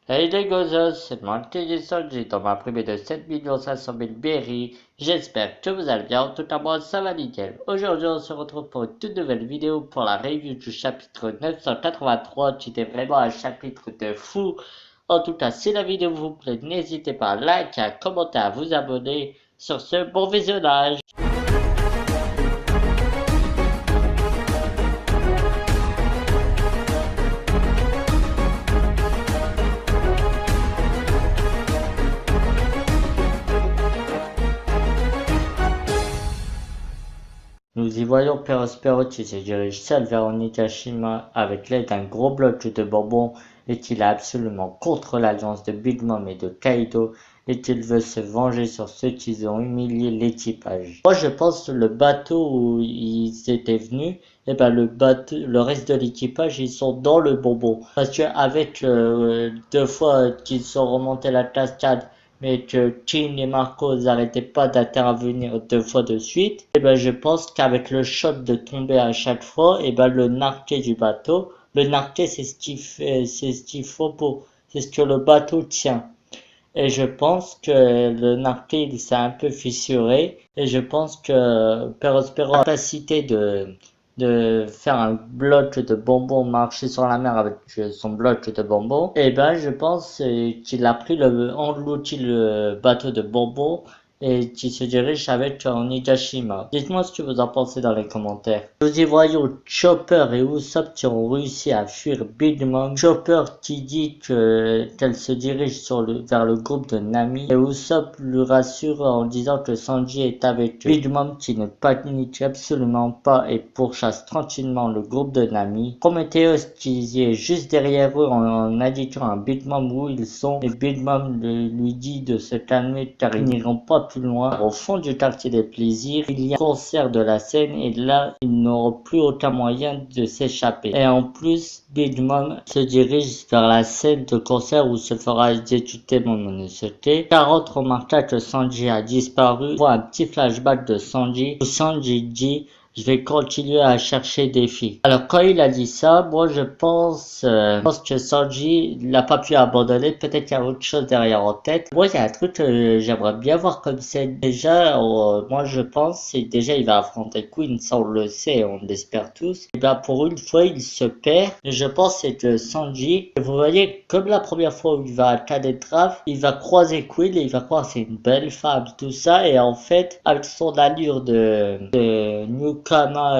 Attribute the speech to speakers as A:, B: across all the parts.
A: Hey les gozos, c'est moi le Sanji dans ma privée de 7 500 000 berries. J'espère que vous allez bien, en tout cas moi ça va nickel. Aujourd'hui on se retrouve pour une toute nouvelle vidéo pour la review du chapitre 983 qui était vraiment un chapitre de fou. En tout cas si la vidéo vous plaît, n'hésitez pas à liker, à commenter, à vous abonner. Sur ce, bon visionnage. Nous y voyons Perospero qui se dirige seul vers Onigashima avec l'aide d'un gros bloc de bonbons et qu'il est absolument contre l'alliance de Big Mom et de Kaido et qu'il veut se venger sur ceux qui ont humilié l'équipage. Moi je pense que le bateau où ils étaient venus, et ben le reste de l'équipage ils sont dans le bonbon. Parce que avec 2 fois qu'ils sont remontés la cascade mais que Chin et Marco n'arrêtaient pas d'intervenir 2 fois de suite, et ben je pense qu'avec le choc de tomber à chaque fois, et ben le narqué du bateau, le narqué c'est ce qui fait, c'est ce qu'il faut pour, c'est ce que le bateau tient. Et je pense que le narqué il s'est un peu fissuré et je pense que Perospero a la capacité de faire un bloc de bonbons marcher sur la mer avec son bloc de bonbons, et ben je pense qu'il a pris englouti le bateau de bonbons et qui se dirige avec Onigashima. Dites-moi ce que vous en pensez dans les commentaires. Nous y voyons Chopper et Usopp qui ont réussi à fuir Big Mom. Chopper qui dit qu'elle se dirige vers le groupe de Nami et Usopp lui rassure en disant que Sanji est avec eux. Big Mom qui ne panique absolument pas et pourchasse tranquillement le groupe de Nami. Prometheus qui est juste derrière eux en indiquant à Big Mom où ils sont et Big Mom lui dit de se calmer car ils n'iront pas plus loin. Au fond du quartier des plaisirs, il y a un concert de la scène et là, ils n'auront plus aucun moyen de s'échapper. Et en plus, Big Mom se dirige vers la scène de concert où se fera exécuter Momonosuke. Carotte remarqua que Sanji a disparu. On voit un petit flashback de Sanji où Sanji dit je vais continuer à chercher des filles. Alors quand il a dit ça, moi je pense que Sanji n'a pas pu abandonner, peut-être qu'il y a autre chose derrière en tête. Moi il y a un truc que j'aimerais bien voir comme scène. Déjà, moi je pense, c'est déjà il va affronter Queen, ça on le sait, on l'espère tous. Et bien pour une fois il se perd, et je pense c'est que Sanji, vous voyez, comme la première fois où il va à Cadetraf, il va croiser Queen et il va croire que c'est une belle femme, tout ça, et en fait, avec son allure de Newkama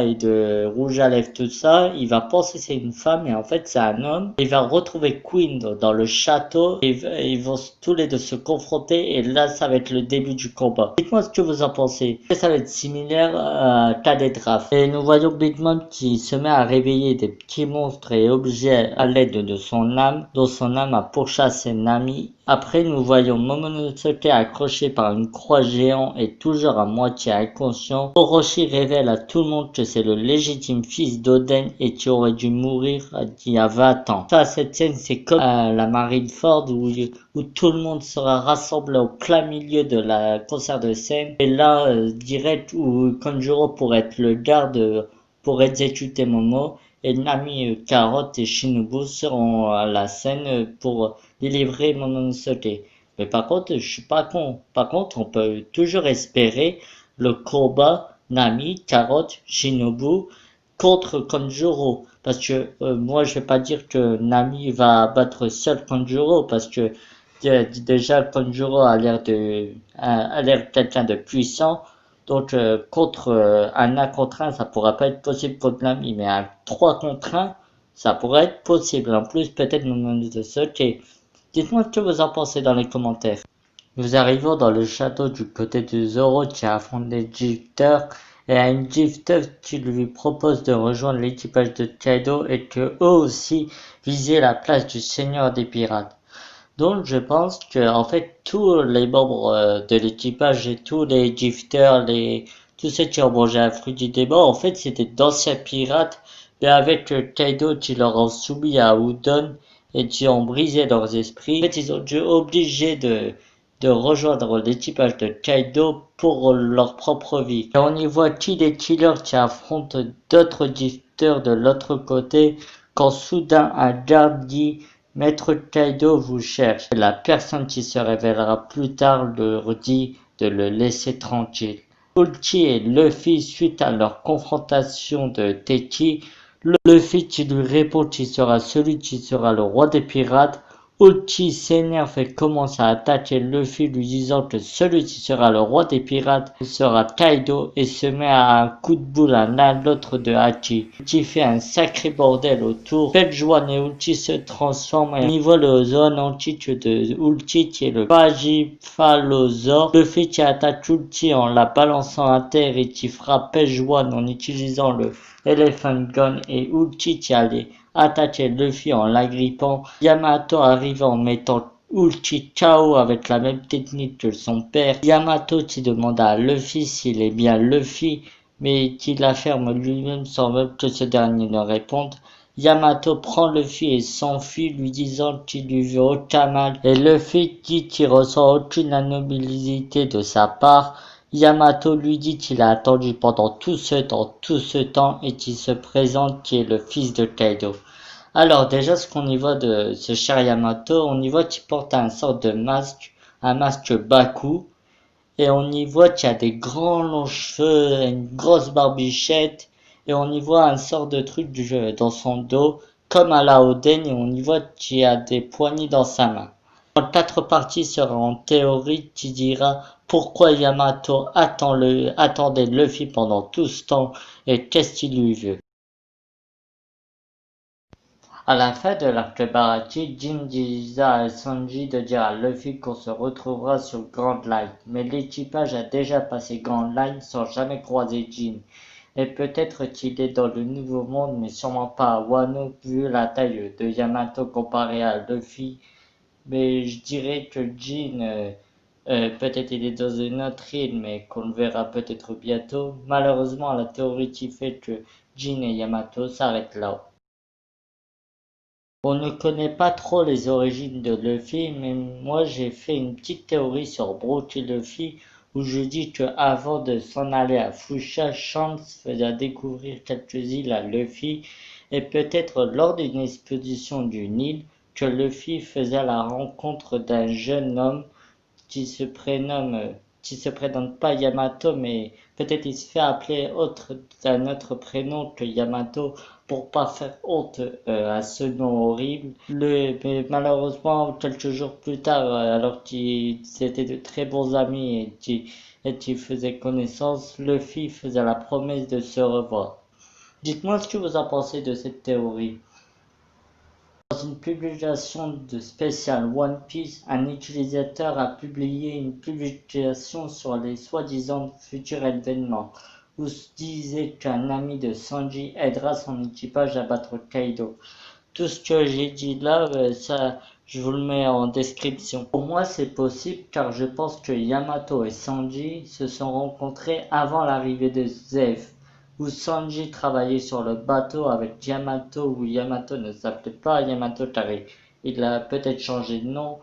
A: et de Rouge à lèvres, tout ça, il va penser que c'est une femme et en fait c'est un homme. Il va retrouver Queen dans le château et ils vont tous les deux se confronter et là ça va être le début du combat. Dites-moi ce que vous en pensez. Ça va être similaire à Cadetraf. Et nous voyons Big Mom qui se met à réveiller des petits monstres et objets à l'aide de son âme, dont son âme a pourchassé Nami. Après, nous voyons Momonosuke accroché par une croix géante et toujours à moitié inconscient. Orochi révèle à tout le monde que c'est le légitime fils d'Oden et qui aurait dû mourir il y a 20 ans. Ça, cette scène, c'est comme la Marineford où tout le monde sera rassemblé au plein milieu de la concert de scène. Et là, direct où Kanjuro pourrait être le garde pour exécuter Momo. Et Nami, Carotte et Shinobu seront à la scène pour délivrer Momonosuke. Mais par contre, je suis pas con. Par contre, on peut toujours espérer le combat Nami, Carotte, Shinobu contre Kanjuro. Parce que moi, je vais pas dire que Nami va battre seul Kanjuro parce que déjà Kanjuro a l'air quelqu'un de puissant. Donc contre un 1 contre 1, ça pourrait pas être possible contre Nami, mais un 3 contre 1, ça pourrait être possible. En plus, peut-être Momonosuke. Dites-moi ce que vous en pensez dans les commentaires. Nous arrivons dans le château du côté de Zoro qui affronte les Drifters et a une Drifter qui lui propose de rejoindre l'équipage de Kaido et que eux aussi visaient la place du seigneur des pirates. Donc je pense que en fait tous les membres de l'équipage et tous les drifters, tous ceux qui ont mangé un fruit du démon, en fait c'était d'anciens pirates, mais avec Kaido qui leur ont soumis à Udon et qui ont brisé leurs esprits. En fait ils ont dû obliger de rejoindre l'équipage de Kaido pour leur propre vie. Et on y voit Kid et Killer qui affrontent d'autres drifters de l'autre côté quand soudain un garde dit Maître Kaido vous cherche. La personne qui se révélera plus tard leur dit de le laisser tranquille. Ulti et Luffy, suite à leur confrontation de Teki, Luffy qui lui répond qu'il sera celui qui sera le roi des pirates. Ulti s'énerve et commence à attaquer Luffy lui disant que celui qui sera le roi des pirates sera Kaido et se met à un coup de boule à l'un l'autre de Haki, qui fait un sacré bordel autour. Page et Ulti se transforment et on y voit le zone antique de Ulti qui est le Pagifalosaur. Luffy qui attaque Ulti en la balançant à terre et qui frappe Page en utilisant le Elephant Gun et Ulti qui allait attaquer Luffy en l'agrippant. Yamato arrive en mettant Ulti KO avec la même technique que son père. Yamato qui demande à Luffy s'il est bien Luffy, mais qui l'affirme lui-même sans même que ce dernier ne réponde. Yamato prend Luffy et s'enfuit lui disant qu'il lui veut aucun mal et Luffy dit qu'il ressent aucune animosité de sa part. Yamato lui dit qu'il a attendu pendant tout ce temps et qu'il se présente qui est le fils de Kaido. Alors déjà ce qu'on y voit de ce cher Yamato, on y voit qu'il porte un sort de masque, un masque Baku, et on y voit qu'il a des grands longs cheveux, une grosse barbichette, et on y voit un sort de truc dans son dos, comme à la Oden, et on y voit qu'il a des poignées dans sa main. En 4 parties sera en théorie qui dira pourquoi Yamato attendait Luffy pendant tout ce temps et qu'est-ce qu'il lui veut. À la fin de l'arc Baratie, Jin dit à Sanji de dire à Luffy qu'on se retrouvera sur Grand Line, mais l'équipage a déjà passé Grand Line sans jamais croiser Jin. Et peut-être qu'il est dans le Nouveau Monde, mais sûrement pas à Wano, vu la taille de Yamato comparé à Luffy. Mais je dirais que Jin, peut-être il est dans une autre île, mais qu'on le verra peut-être bientôt. Malheureusement, la théorie qui fait que Jin et Yamato s'arrêtent là. On ne connaît pas trop les origines de Luffy, mais moi j'ai fait une petite théorie sur Brook et Luffy où je dis que avant de s'en aller à Fuchsia, Shanks faisait découvrir quelques îles à Luffy et peut-être lors d'une expédition d'une île que Luffy faisait la rencontre d'un jeune homme qui se prénomme pas Yamato, mais peut-être il se fait appeler d'un autre prénom que Yamato pour pas faire honte à ce nom horrible. Mais malheureusement, quelques jours plus tard, alors qu'ils étaient de très bons amis et qu'ils faisaient connaissance, Luffy faisait la promesse de se revoir. Dites-moi ce que vous en pensez de cette théorie. Dans une publication de spécial One Piece, un utilisateur a publié une publication sur les soi-disant futurs événements, où se disait qu'un ami de Sanji aidera son équipage à battre Kaido. Tout ce que j'ai dit là, ça, je vous le mets en description. Pour moi, c'est possible car je pense que Yamato et Sanji se sont rencontrés avant l'arrivée de Zeff, où Sanji travaillait sur le bateau avec Yamato, où Yamato ne s'appelait pas Yamato car il a peut-être changé de nom.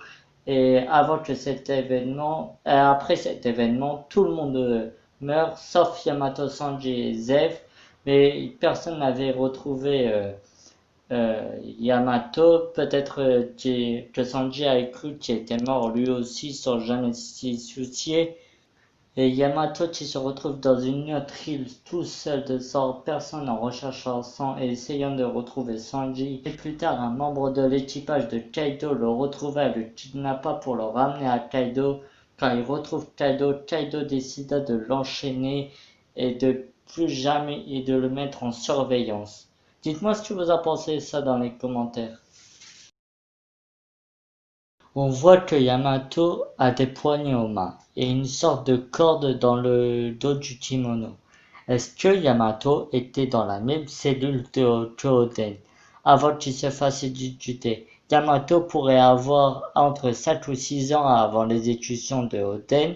A: Et avant que cet événement, après cet événement, tout le monde meurt, sauf Yamato, Sanji et Zeff, mais personne n'avait retrouvé Yamato. Peut-être que Sanji a cru qu'il était mort lui aussi sans jamais s'y soucier. Et Yamato qui se retrouve dans une autre île tout seul de sans personne en recherchant sang et essayant de retrouver Sanji. Et plus tard, un membre de l'équipage de Kaido le retrouva et le kidnappa pour le ramener à Kaido. Quand il retrouve Kaido, Kaido décida de l'enchaîner et de le mettre en surveillance. Dites-moi ce que vous en pensez ça dans les commentaires. On voit que Yamato a des poignées aux mains et une sorte de corde dans le dos du kimono. Est-ce que Yamato était dans la même cellule que Oden avant qu'il se fasse exécuter? Yamato pourrait avoir entre 5 ou 6 ans avant l'exécution de Oden.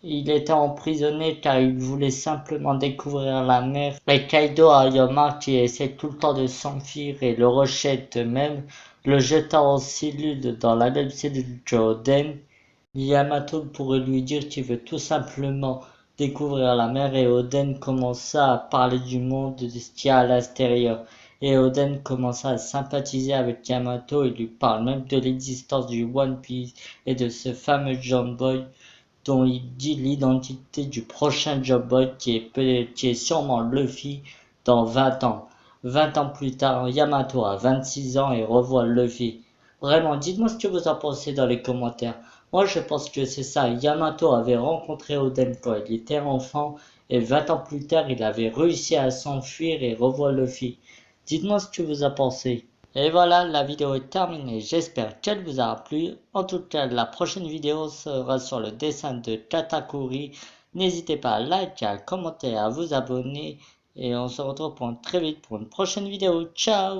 A: Il était emprisonné car il voulait simplement découvrir la mer. Et Kaido Ayama qui essaie tout le temps de s'enfuir et le rejette même, le jetant en cellule dans la même cellule que Oden. Yamato pourrait lui dire qu'il veut tout simplement découvrir la mer et Oden commença à parler du monde de ce qu'il y a à l'extérieur. et Oden commença à sympathiser avec Yamato et lui parle même de l'existence du One Piece et de ce fameux John Boy dont il dit l'identité du prochain Job Boy qui est sûrement Luffy dans 20 ans. 20 ans plus tard, Yamato a 26 ans et revoit Luffy. Vraiment, dites-moi ce que vous en pensez dans les commentaires. Moi, je pense que c'est ça. Yamato avait rencontré Oden quand il était enfant et 20 ans plus tard, il avait réussi à s'enfuir et revoit Luffy. Dites-moi ce que vous en pensez. Et voilà, la vidéo est terminée. J'espère qu'elle vous aura plu. En tout cas, la prochaine vidéo sera sur le dessin de Katakuri. N'hésitez pas à liker, à commenter, à vous abonner. Et on se retrouve très vite pour une prochaine vidéo. Ciao!